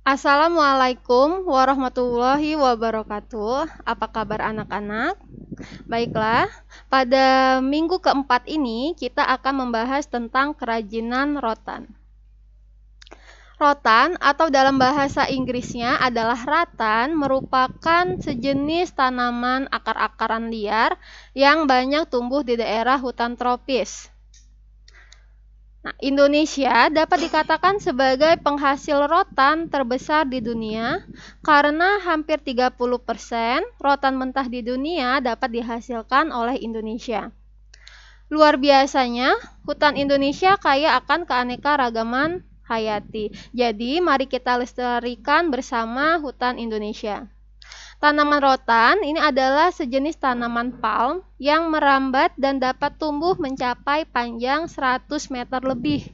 Assalamualaikum warahmatullahi wabarakatuh. Apa kabar anak-anak? Baiklah, pada minggu keempat ini kita akan membahas tentang kerajinan rotan. Rotan atau dalam bahasa Inggrisnya adalah rattan merupakan sejenis tanaman akar-akaran liar yang banyak tumbuh di daerah hutan tropis. Nah, Indonesia dapat dikatakan sebagai penghasil rotan terbesar di dunia karena hampir 30% rotan mentah di dunia dapat dihasilkan oleh Indonesia. Luar biasanya, hutan Indonesia kaya akan keanekaragaman hayati. Jadi, mari kita lestarikan bersama hutan Indonesia. Tanaman rotan ini adalah sejenis tanaman palm yang merambat dan dapat tumbuh mencapai panjang 100 meter lebih.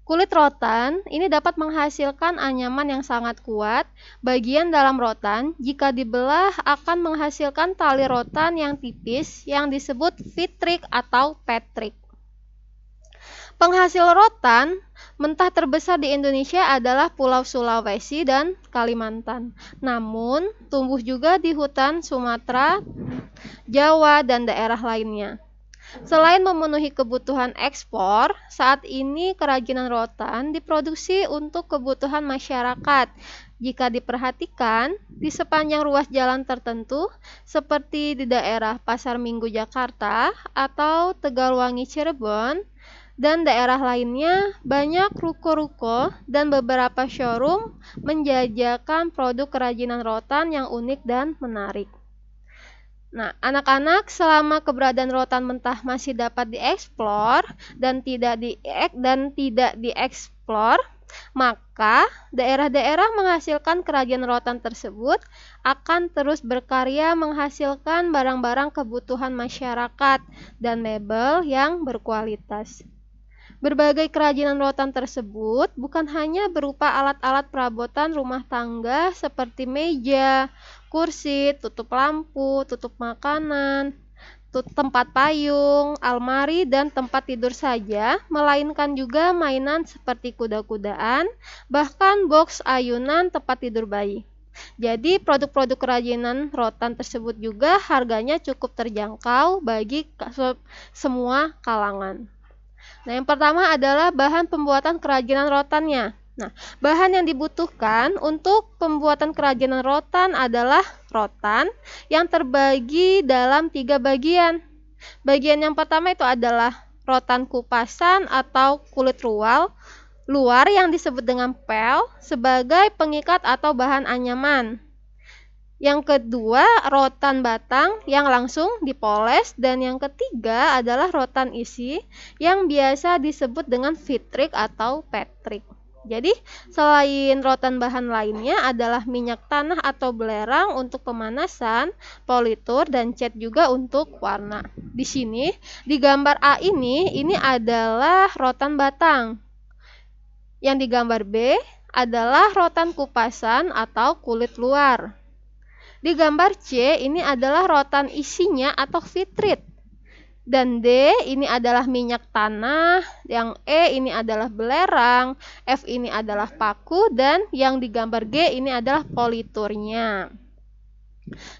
Kulit rotan ini dapat menghasilkan anyaman yang sangat kuat. Bagian dalam rotan jika dibelah akan menghasilkan tali rotan yang tipis yang disebut vitrik atau petrik. Penghasil rotan mentah terbesar di Indonesia adalah Pulau Sulawesi dan Kalimantan. Namun, tumbuh juga di hutan Sumatera, Jawa, dan daerah lainnya. Selain memenuhi kebutuhan ekspor, saat ini kerajinan rotan diproduksi untuk kebutuhan masyarakat. Jika diperhatikan, di sepanjang ruas jalan tertentu, seperti di daerah Pasar Minggu Jakarta atau Tegalwangi Cirebon, dan daerah lainnya, banyak ruko-ruko dan beberapa showroom menjajakan produk kerajinan rotan yang unik dan menarik. Nah, anak-anak, selama keberadaan rotan mentah masih dapat dieksplor dan tidak dieksplor, maka daerah-daerah menghasilkan kerajinan rotan tersebut akan terus berkarya menghasilkan barang-barang kebutuhan masyarakat dan mebel yang berkualitas. Berbagai kerajinan rotan tersebut bukan hanya berupa alat-alat perabotan rumah tangga seperti meja, kursi, tutup lampu, tutup makanan, tempat payung, almari, dan tempat tidur saja, melainkan juga mainan seperti kuda-kudaan, bahkan box ayunan tempat tidur bayi. Jadi produk-produk kerajinan rotan tersebut juga harganya cukup terjangkau bagi semua kalangan. Nah, yang pertama adalah bahan pembuatan kerajinan rotannya. Nah, bahan yang dibutuhkan untuk pembuatan kerajinan rotan adalah rotan yang terbagi dalam 3 bagian. Bagian yang pertama itu adalah rotan kupasan atau kulit luar yang disebut dengan pel sebagai pengikat atau bahan anyaman. Yang kedua, rotan batang yang langsung dipoles, dan yang ketiga adalah rotan isi yang biasa disebut dengan vitrik atau petrik. Jadi, selain rotan bahan lainnya adalah minyak tanah atau belerang untuk pemanasan, politur, dan cat juga untuk warna. Di sini, di gambar A ini adalah rotan batang. Yang di gambar B adalah rotan kupasan atau kulit luar. Di gambar C ini adalah rotan isinya atau vitrit. Dan D ini adalah minyak tanah, yang E ini adalah belerang, F ini adalah paku, dan yang di gambar G ini adalah politurnya.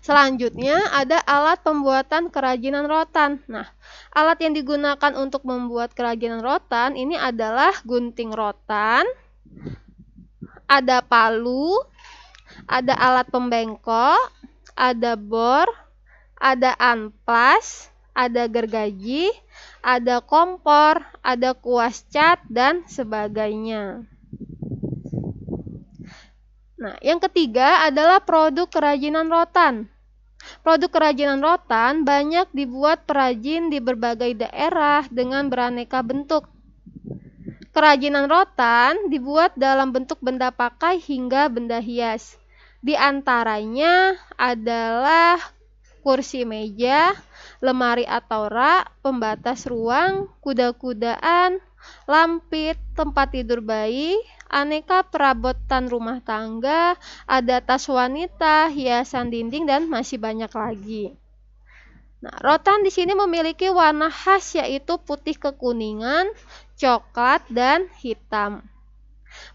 Selanjutnya ada alat pembuatan kerajinan rotan. Nah, alat yang digunakan untuk membuat kerajinan rotan ini adalah gunting rotan, ada palu, ada alat pembengkok, ada bor, ada amplas, ada gergaji, ada kompor, ada kuas cat, dan sebagainya. Nah, yang ketiga adalah produk kerajinan rotan. Produk kerajinan rotan banyak dibuat perajin di berbagai daerah dengan beraneka bentuk. Kerajinan rotan dibuat dalam bentuk benda pakai hingga benda hias. Di antaranya adalah kursi meja, lemari atau rak, pembatas ruang, kuda-kudaan, lampit, tempat tidur bayi, aneka perabotan rumah tangga, ada tas wanita, hiasan dinding, dan masih banyak lagi. Nah, rotan di sini memiliki warna khas yaitu putih kekuningan, coklat, dan hitam.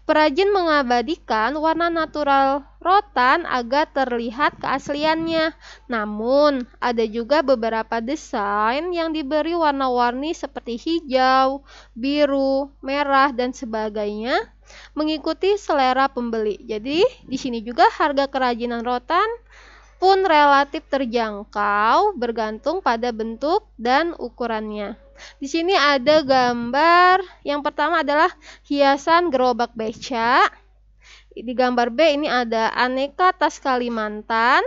Perajin mengabadikan warna natural rotan agar terlihat keasliannya. Namun, ada juga beberapa desain yang diberi warna-warni seperti hijau, biru, merah, dan sebagainya mengikuti selera pembeli. Jadi, di sini juga harga kerajinan rotan pun relatif terjangkau bergantung pada bentuk dan ukurannya. Di sini ada gambar yang pertama adalah hiasan gerobak beca. Di gambar B ini ada aneka tas Kalimantan.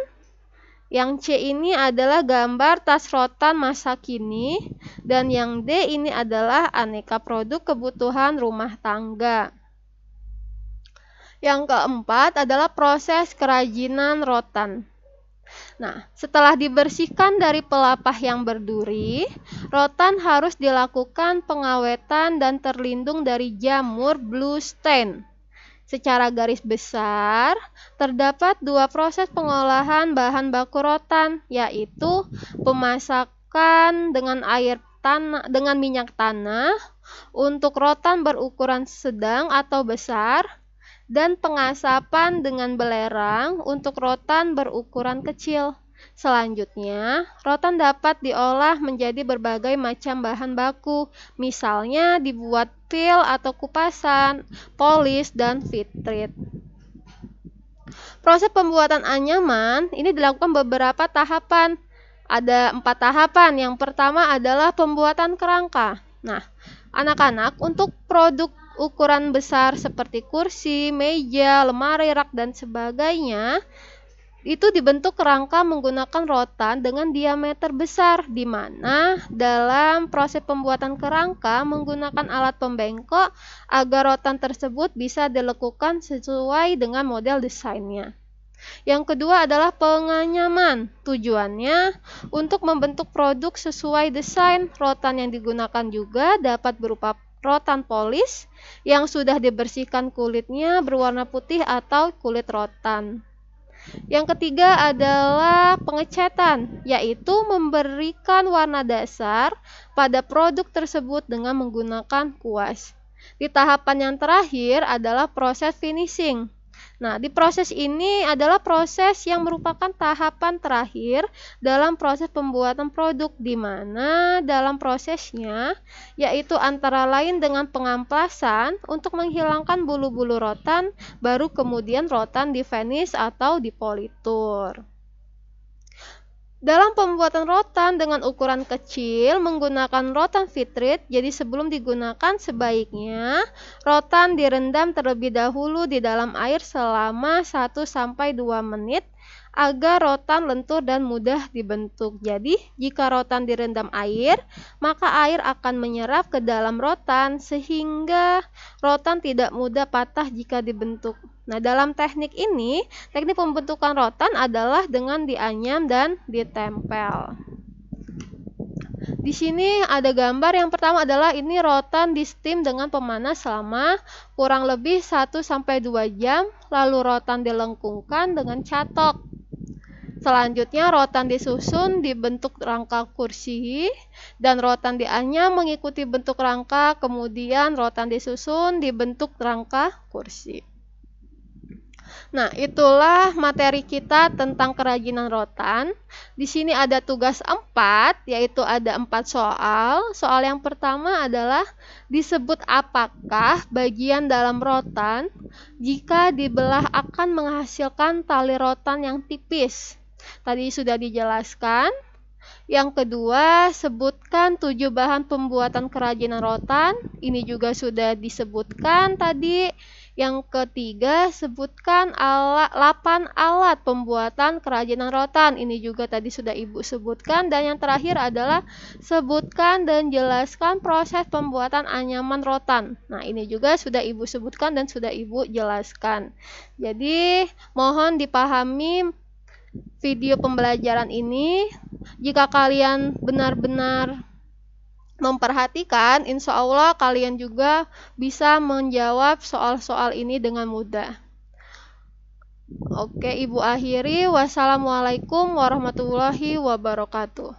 Yang C ini adalah gambar tas rotan masa kini. Dan yang D ini adalah aneka produk kebutuhan rumah tangga. Yang keempat adalah proses kerajinan rotan. Nah, setelah dibersihkan dari pelapah yang berduri, rotan harus dilakukan pengawetan dan terlindung dari jamur blue stain. Secara garis besar, terdapat dua proses pengolahan bahan baku rotan, yaitu pemasakan dengan dengan minyak tanah untuk rotan berukuran sedang atau besar, dan pengasapan dengan belerang untuk rotan berukuran kecil. Selanjutnya, rotan dapat diolah menjadi berbagai macam bahan baku, misalnya dibuat pil atau kupasan, polis, dan fitrit. Proses pembuatan anyaman ini dilakukan beberapa tahapan. Ada 4 tahapan. Yang pertama adalah pembuatan kerangka. Nah, anak-anak untuk produk ukuran besar seperti kursi, meja, lemari, rak, dan sebagainya itu dibentuk kerangka menggunakan rotan dengan diameter besar, di mana dalam proses pembuatan kerangka menggunakan alat pembengkok agar rotan tersebut bisa dilekukan sesuai dengan model desainnya. Yang kedua adalah penganyaman. Tujuannya untuk membentuk produk sesuai desain. Rotan yang digunakan juga dapat berupa rotan polis yang sudah dibersihkan kulitnya berwarna putih atau kulit rotan. Yang ketiga adalah pengecatan, yaitu memberikan warna dasar pada produk tersebut dengan menggunakan kuas. Di tahapan yang terakhir adalah proses finishing. Nah, di proses ini adalah proses yang merupakan tahapan terakhir dalam proses pembuatan produk, di mana dalam prosesnya yaitu antara lain dengan pengamplasan untuk menghilangkan bulu-bulu rotan, baru kemudian rotan di-finish atau dipolitur. Dalam pembuatan rotan dengan ukuran kecil menggunakan rotan fitrit, jadi sebelum digunakan sebaiknya rotan direndam terlebih dahulu di dalam air selama 1-2 menit agar rotan lentur dan mudah dibentuk. Jadi, jika rotan direndam air, maka air akan menyerap ke dalam rotan sehingga rotan tidak mudah patah jika dibentuk. Nah, dalam teknik ini, teknik pembentukan rotan adalah dengan dianyam dan ditempel. Di sini ada gambar yang pertama adalah ini rotan di steam dengan pemanas selama kurang lebih 1-2 jam, lalu rotan dilengkungkan dengan catok. Selanjutnya rotan disusun dibentuk rangka kursi dan rotan dianyam mengikuti bentuk rangka, kemudian rotan disusun dibentuk rangka kursi. Nah, itulah materi kita tentang kerajinan rotan. Di sini ada tugas 4, yaitu ada 4 soal. Soal yang pertama adalah disebut apakah bagian dalam rotan jika dibelah akan menghasilkan tali rotan yang tipis. Tadi sudah dijelaskan. Yang kedua, sebutkan 7 bahan pembuatan kerajinan rotan. Ini juga sudah disebutkan tadi. Yang ketiga, sebutkan 8 alat pembuatan kerajinan rotan. Ini juga tadi sudah Ibu sebutkan. Dan yang terakhir adalah sebutkan dan jelaskan proses pembuatan anyaman rotan. Nah, ini juga sudah Ibu sebutkan dan sudah Ibu jelaskan. Jadi, mohon dipahami video pembelajaran ini. Jika kalian benar-benar memperhatikan, insya Allah kalian juga bisa menjawab soal-soal ini dengan mudah. Oke, Ibu akhiri. Wassalamualaikum warahmatullahi wabarakatuh.